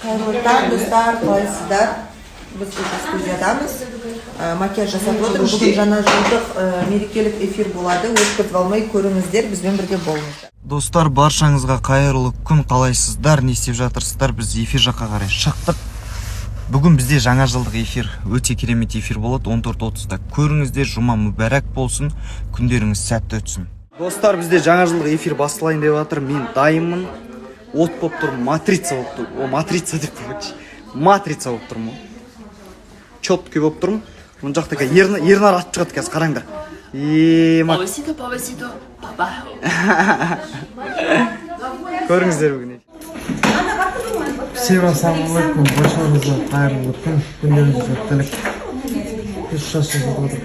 Қайырлы таң, достар, қалайсыздар? Біз студиядамыз. Макияж жасап отырмыз. Бүгін жаңа жылдық мерекелік эфир болады. Өткізіп алмай көріңіздер, бізбен бірге болыңыздар. Достар, баршаңызға қайырлы күн, қалайсыздар? Не істеп жатырсыздар? Біз эфир жаққа қарай шықтық. Бүгін бізде жаңа жылдық эфир, өте керемет эфир болады. 14:30-да көріңіздер, жұма мүбәрәк болсын, күндеріңіз сәтті өтсін. Достар, бізде жаңа жылдық эфир басталайын деп жатыр. Мен дайынмын. От болып тұрмын, матрица болып тұрмын. Матрица деп қойшы. Матрица болып тұрмын. Четкий болып тұрмын. Мұн жақтаға Ернар атып шығады қазір, қараңдар. Побасито, папа. Көріңіздер бүгін. Всем ассалаумалейкум, баршаңызға қайырлы күн, күндеріңіз сәттілік. 3 жас болып отыр.